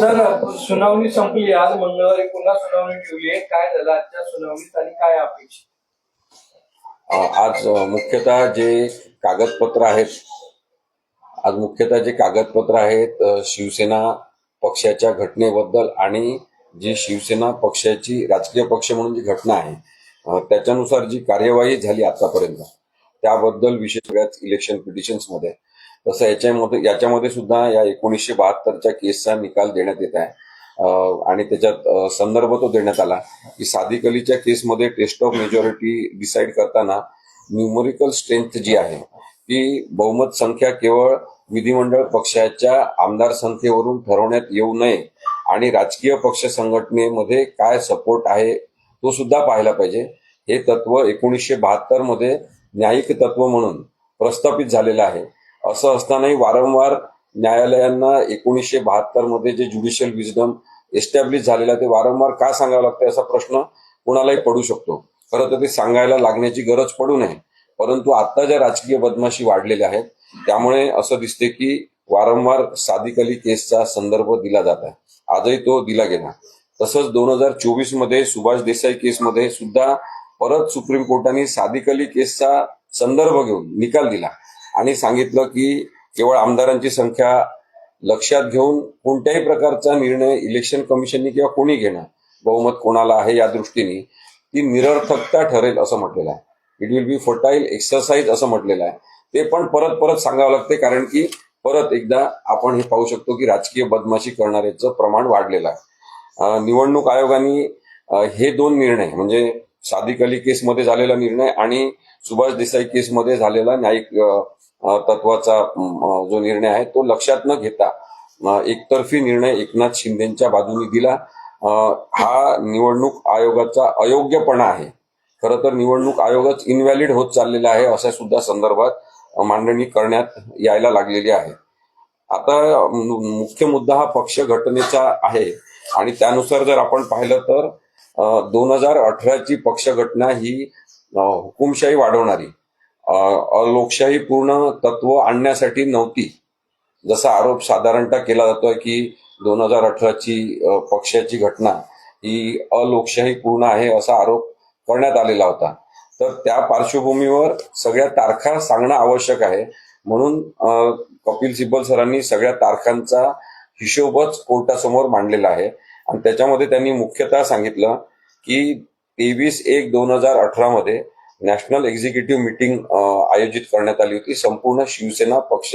Sir, सुनावणी संपली, आज मंगळवारी पुन्हा सुनावणी ठेवली आहे. काय झालं आजच्या सुनावणीत आणि काय अपेक्षा? आज मुख्यतः जे कागदपत्र आहेत, शिवसेना पक्षाच्या घटनेबद्दल आणि जी शिवसेना पक्षाची राजकीय पक्ष म्हणून जी घटना आहे त्याच्यानुसार जी कार्यवाही झाली आतापर्यंत त्याबद्दल विशेष सगळ्याच इलेक्शन पिटिशन्स मध्ये, तसं याच्यामध्ये सुद्धा या 1972च्या केसचा निकाल देण्यात येत आहे आणि त्याच्यात संदर्भ तो देण्यात आला की सादिक अलीच्या केसमध्ये टेस्ट ऑफ मेजॉरिटी डिसाईड करताना न्यूमरिकल स्ट्रेंथ जी आहे ती बहुमत संख्या केवळ विधिमंडळ पक्षाच्या आमदार संख्येवरून ठरवण्यात येऊ नये आणि राजकीय पक्ष संघटनेमध्ये काय सपोर्ट आहे तो सुद्धा पाहायला पाहिजे. हे तत्व 1972 मध्ये न्यायिक तत्व म्हणून प्रस्थापित झालेलं आहे. असं असतानाही वारंवार न्यायालयांना 1972 मध्ये जे ज्युडिशियल विजडम एस्टॅब्लिश झालेला ते वारंवार का सांगावं लागतं असा प्रश्न कुणालाही पडू शकतो. खरं तर ते सांगायला लागण्याची गरज पडू नये, परंतु आता ज्या राजकीय बदमाशी वाढलेल्या आहेत त्यामुळे असं दिसते की वारंवार सादिक अली केसचा संदर्भ दिला जात आहे. आजही तो दिला गेला. तसंच 2024 मध्ये सुभाष देसाई केसमध्ये सुद्धा परत सुप्रीम कोर्टाने सादिक अली केसचा संदर्भ घेऊन निकाल दिला आणि सांगितलं की केवळ आमदारांची संख्या लक्षात घेऊन कोणत्याही प्रकारचा निर्णय इलेक्शन कमिशननी किंवा कोणी घेणं बहुमत कोणाला आहे या दृष्टीने ती निरर्थकता ठरेल असं म्हटलेलं आहे. It will be fertile exercise असं म्हटलेलं आहे. ते पण परत परत सांगावं लागते, कारण की परत एकदा आपण हे पाहू शकतो की राजकीय बदमाशी करणाऱ्याचं प्रमाण वाढलेलं आहे. निवडणूक आयोगाने हे दोन निर्णय म्हणजे सादिक अली केसमध्ये झालेला निर्णय आणि सुभाष देसाई केसमध्ये झालेला न्यायिक तत्वाचा जो निर्णय आहे तो लक्षात न घेता एकतर्फी निर्णय एकनाथ शिंदेच्या बाजूने दिला. हा निवडणूक आयोगाचा अयोग्यपणा आहे. खरं तर निवडणूक आयोगच इनव्हॅलिड होत चाललेला आहे अशा सुद्धा संदर्भात मांडणी करण्यात यायला लागलेली आहे. आता मुख्य मुद्दा हा पक्ष घटनेचा आहे आणि त्यानुसार जर आपण पाहिलं तर 2018ची पक्ष घटना ही हुकुमशाही वाढवणारी लोकशाही पूर्ण तत्व आणण्यासाठी नव्हती, जसा आरोप साधारणतः केला जातोय की 2018ची पक्षाची घटना ही अलोकशाही पूर्ण आहे असा आरोप करण्यात आलेला होता. तर त्या पार्श्वभूमीवर सगळ्या तारखा सांगणं आवश्यक आहे. म्हणून कपिल सिब्बल सरांनी सगळ्या तारखांचा हिशोबच कोर्टासमोर मांडलेला आहे आणि त्याच्यामध्ये त्यांनी मुख्यतः सांगितलं की 23/1/2018 मध्ये नॅशनल एक्झिक्युटिव्ह मीटिंग आयोजित करण्यात आली होती संपूर्ण शिवसेना पक्ष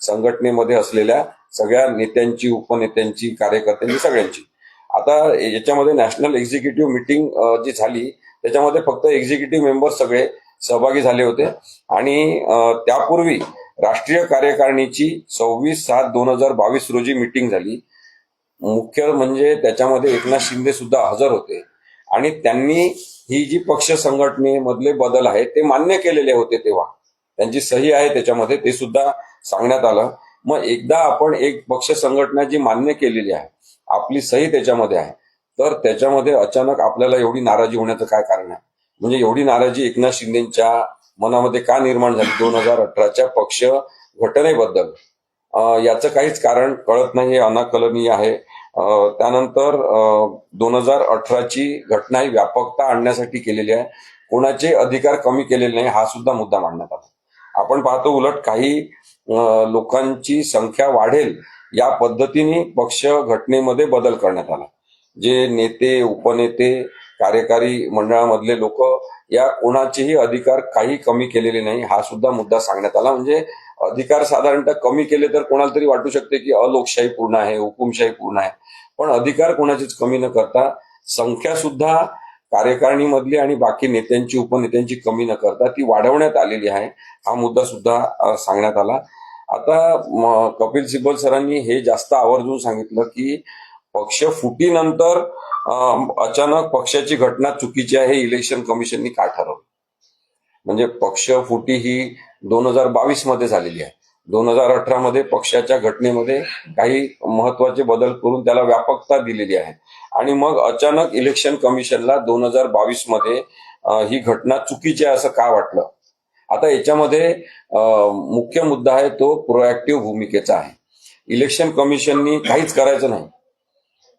संघटनेमध्ये असलेल्या सगळ्या नेत्यांची, उपनेत्यांची, कार्यकर्त्यांची, सगळ्यांची. आता याच्यामध्ये नॅशनल एक्झिक्युटिव्ह मीटिंग जी झाली त्याच्यामध्ये फक्त एक्झिक्युटिव्ह मेंबर सगळे सहभागी झाले होते आणि त्यापूर्वी राष्ट्रीय कार्यकारिणीची 26/7/2022 रोजी मीटिंग झाली. मुख्य म्हणजे त्याच्यामध्ये एकनाथ शिंदे सुद्धा हजर होते आणि त्यांनी ही जी पक्ष संघटनेमधले बदल आहेत ते मान्य केलेले होते. तेव्हा त्यांची सही आहे त्याच्यामध्ये, ते सुद्धा सांगण्यात आलं. मग एकदा आपण एक पक्ष संघटना जी मान्य केलेली आहे, आपली सही त्याच्यामध्ये आहे, तर त्याच्यामध्ये अचानक आपल्याला एवढी नाराजी होण्याचं काय कारण आहे? म्हणजे एवढी नाराजी एकनाथ शिंदेच्या मनामध्ये का निर्माण झाली 2018च्या पक्ष घटनेबद्दल? याचं काहीच कारण कळत नाही, हे अनाकलनीय आहे. त्यानंतर 2018ची घटना ही व्यापकता आणण्यासाठी केलेली आहे, कोणाचे अधिकार कमी केलेले नाही हा सुद्धा मुद्दा मांडण्यात आला. आपण पाहतो उलट काही लोकांची संख्या वाढेल या पद्धतीने पक्ष घटनेमध्ये बदल करण्यात आला. जे नेते, उपनेते, कार्यकारी मंडळामधले लोक या कोणाचेही अधिकार काही कमी केलेले नाही हा सुद्धा मुद्दा सांगण्यात आला. म्हणजे अधिकार साधारणतः कमी केले तर कोणाला तरी वाटू शकते की अलोकशाही पूर्ण आहे, हुकुमशाही पूर्ण आहे, पण अधिकार कोणाचेच कमी न करता संख्या सुद्धा कार्यकारिणीमधली आणि बाकी नेत्यांची, उपनेत्यांची कमी न करता ती वाढवण्यात आलेली आहे हा मुद्दा सुद्धा सांगण्यात आला. आता कपिल सिब्बल सरांनी हे जास्त आवर्जून सांगितलं की पक्ष फुटीनंतर अचानक पक्षाची घटना चुकीची आहे इलेक्शन कमिशननी का ठरवलं? म्हणजे पक्ष फुटी ही 2022 मध्ये झालेली आहे. 2018 मध्ये पक्षाच्या घटनेमध्ये काही महत्वाचे बदल करून त्याला व्यापकता दिलेली आहे आणि मग अचानक इलेक्शन कमिशनला 2022 मध्ये ही घटना चुकीची आहे असं का वाटलं? आता याच्यामध्ये मुख्य मुद्दा आहे तो प्रोएक्टिव्ह भूमिकेचा आहे. इलेक्शन कमिशननी काहीच करायचं नाही.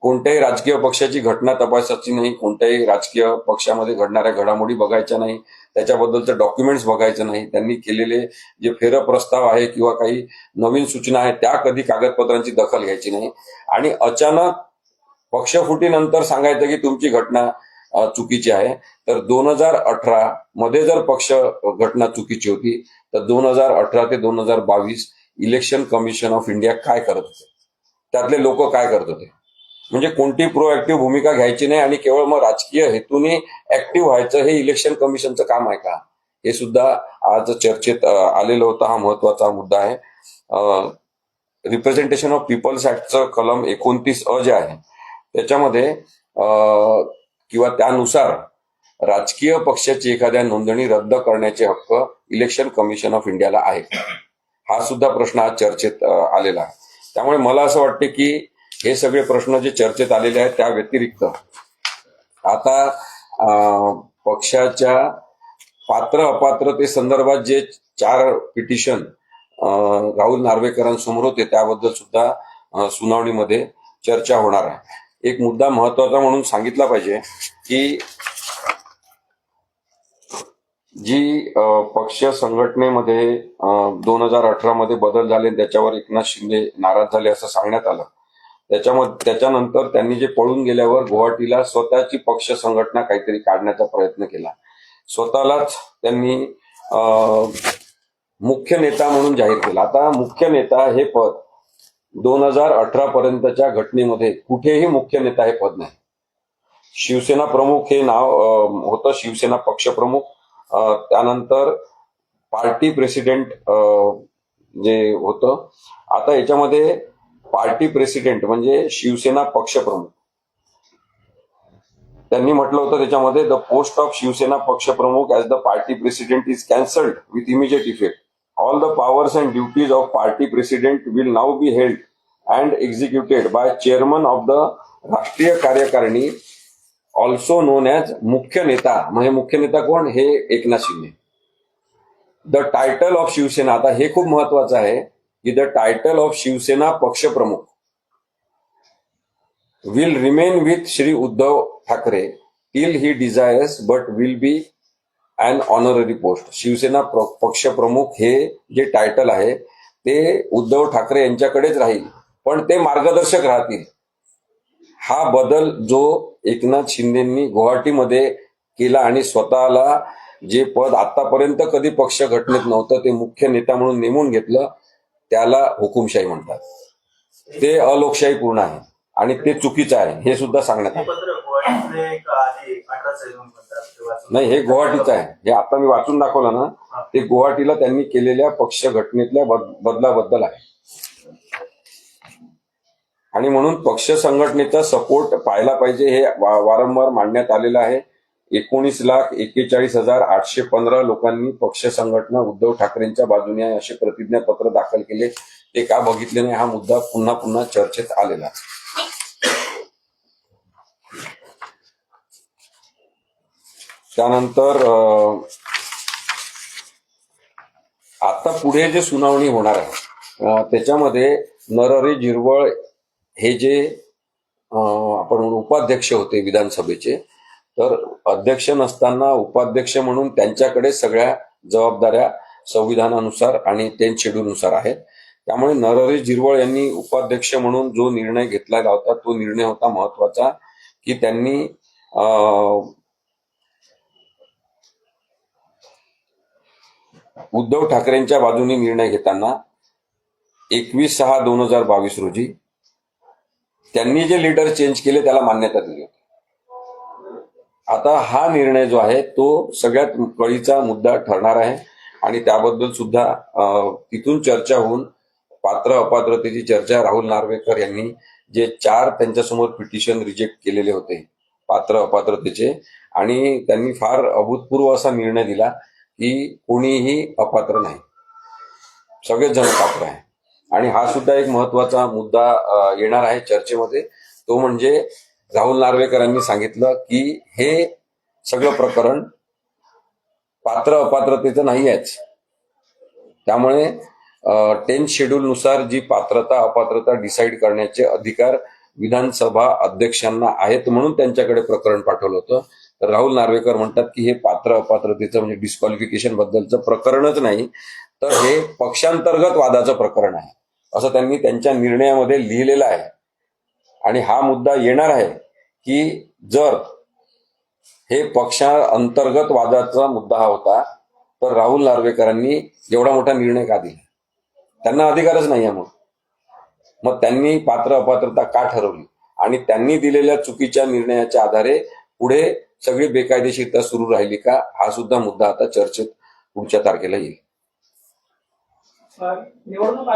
कोणत्याही राजकीय पक्षाची घटना तपासायची नाही, कोणत्याही राजकीय पक्षामध्ये घडणाऱ्या घडामोडी बघायच्या नाही, त्याच्याबद्दलचे डॉक्युमेंट्स बघायचे नाही, त्यांनी केलेले जे फेरप्रस्ताव आहे किंवा काही नवीन सूचना आहेत त्या कधी कागदपत्रांची दखल घ्यायची नाही. आणि अचानक पक्षफुटीनंतर सांगायचं की तुमची घटना चुकीची आहे. तर 2018 मध्ये जर पक्ष घटना चुकीची होती तर 2018 ते 2022 इलेक्शन कमिशन ऑफ इंडिया काय करत होते, त्यातले लोक काय करत होते? म्हणजे कोणती प्रोएक्टिव्ह भूमिका घ्यायची नाही आणि केवळ मग राजकीय हेतूने ऍक्टिव्ह व्हायचं, हे इलेक्शन कमिशनचं काम आहे का? हे सुद्धा आज चर्चेत आलेलं होतं. हा महत्वाचा मुद्दा आहे. रिप्रेझेंटेशन ऑफ पीपल्स ऍक्टचं कलम 29 जे आहे त्याच्यामध्ये किंवा त्यानुसार राजकीय पक्षाची एखाद्या नोंदणी रद्द करण्याचे हक्क इलेक्शन कमिशन ऑफ इंडियाला आहे. हा सुद्धा प्रश्न आज चर्चेत आलेला आहे. त्यामुळे मला असं वाटते की हे सगळे प्रश्न जे चर्चेत आलेले आहेत त्या व्यतिरिक्त आता पक्षाच्या पात्र अपात्रते संदर्भात जे 4 पिटिशन राहुल नार्वेकरांसमोर होते त्याबद्दल सुद्धा सुनावणीमध्ये चर्चा होणार आहे. एक मुद्दा महत्वाचा म्हणून सांगितला पाहिजे की जी पक्ष संघटनेमध्ये 2018 मध्ये बदल झाले त्याच्यावर एकनाथ शिंदे नाराज झाले असं सांगण्यात आलं. त्याच्यानंतर त्यांनी जे पळून गेल्यावर गुवाहाटीला स्वतःची पक्ष संघटना काहीतरी काढण्याचा प्रयत्न केला. स्वतःलाच त्यांनी मुख्य नेता म्हणून जाहीर केला. आता मुख्य नेता हे पद 2018 पर्यंतच्या घटनेमध्ये कुठेही मुख्य नेता हे पद नाही. शिवसेना प्रमुख हे नाव होतं, शिवसेना पक्ष प्रमुख. त्यानंतर पार्टी प्रेसिडेंट जे होतं. आता याच्यामध्ये पार्टी प्रेसिडेंट म्हणजे शिवसेना पक्ष प्रमुख. त्यांनी म्हटलं होतं त्याच्यामध्ये द पोस्ट ऑफ शिवसेना पक्ष pramukh as the party president is cancelled with immediate effect. All the powers and duties of party president will now be held and executed by chairman of the Rashtriya Karyakarini also non as मुख्य नेता. म्हणजे मुख्य नेता कोण? हे Eknath Shinde. The title of Shiv Sena, आता हे खूप महत्वाचं आहे की द टायटल ऑफ शिवसेना पक्ष pramukh will remain with Shri Uddhav Thackeray till he desires but will be an honorary post. Shiv Sena पक्ष प्रमुख हे जे टायटल आहे ते उद्धव ठाकरे यांच्याकडेच राहील, पण ते मार्गदर्शक राहतील. हा बदल जो एकनाथ शिंदेंनी गुवाहाटीमध्ये केला आणि स्वतःला जे पद आतापर्यंत कधी पक्ष घटनेत नव्हतं ते मुख्य नेता म्हणून नेमून घेतलं, त्याला हुकुमशाही म्हणतात. ते अलोकशाही पूर्ण आहे आणि ते चुकीचं आहे हे सुद्धा सांगण्यात आलं. नाही, हे गुवाहाटीचं आहे. हे आता मी वाचून दाखवलं ना, ते गुवाहाटीला त्यांनी केलेल्या पक्ष घटनेतल्या बदलाबद्दल आहे. आणि म्हणून पक्ष संघटनेचा सपोर्ट पाहायला पाहिजे हे वारंवार मांडण्यात आलेलं आहे. 19,41,815 लोकांनी पक्ष संघटना उद्धव ठाकरेंच्या बाजूने आहे असे प्रतिज्ञापत्र दाखल केले. ते का बघितले नाही हा मुद्दा पुन्हा पुन्हा चर्चेत आलेला. त्यानंतर आता पुढे जे सुनावणी होणार आहे त्याच्यामध्ये नरहरी झिरवळ हे जे आपण उपाध्यक्ष होते विधानसभेचे, तर अध्यक्ष नसताना उपाध्यक्ष म्हणून त्यांच्याकडे सगळ्या जबाबदाऱ्या संविधानानुसार आणि 10th शेड्यूलनुसार आहेत. त्यामुळे नरहरी झिरवळ यांनी उपाध्यक्ष म्हणून जो निर्णय घेतला होता तो निर्णय होता महत्वाचा की त्यांनी उद्धव ठाकरेंच्या बाजूने निर्णय घेताना 21/6/2022 रोजी त्यांनी जे लीडर चेंज केले त्याला मान्यता दिली होती. आता हा निर्णय जो आहे तो सगळ्यात कळीचा मुद्दा ठरणार आहे आणि त्याबद्दल सुद्धा तिथून चर्चा होऊन पात्र अपात्रतेची चर्चा. राहुल नार्वेकर यांनी जे 4 त्यांच्यासमोर पिटिशन रिजेक्ट केलेले होते पात्र अपात्रतेचे, आणि त्यांनी फार अभूतपूर्व असा निर्णय दिला की कोणीही अपात्र नाही, सगळेच जण पात्र आहे. आणि हा सुद्धा एक महत्वाचा मुद्दा येणार आहे चर्चेमध्ये. तो म्हणजे राहुल नार्वेकरांनी सांगितलं की हे सगळं प्रकरण पात्र अपात्रतेचं नाही आहेच. त्यामुळे 10th शेड्यूल नुसार जी पात्रता अपात्रता डिसाईड करण्याचे अधिकार विधानसभा अध्यक्षांना आहेत म्हणून त्यांच्याकडे प्रकरण पाठवलं होतं. तर राहुल नार्वेकर म्हणतात की हे पात्र अपात्रतेचं म्हणजे डिस्क्वालिफिकेशन बद्दलचं प्रकरणच नाही, तर हे पक्षांतर्गत वादाचं प्रकरण आहे असं त्यांनी त्यांच्या निर्णयामध्ये लिहिलेलं आहे. आणि हा मुद्दा येणार आहे की जर हे पक्षांतर्गत वादाचा मुद्दा हा होता तर राहुल नार्वेकरांनी एवढा मोठा निर्णय का दिला? त्यांना अधिकारच नाही आहे. मग त्यांनी पात्र अपात्रता का ठरवली आणि त्यांनी दिलेल्या चुकीच्या निर्णयाच्या आधारे पुढे सगळी बेकायदेशीरता सुरू राहिली का, हा सुद्धा मुद्दा आता चर्चेत पुढच्या तारखेला येईल. निवडणूक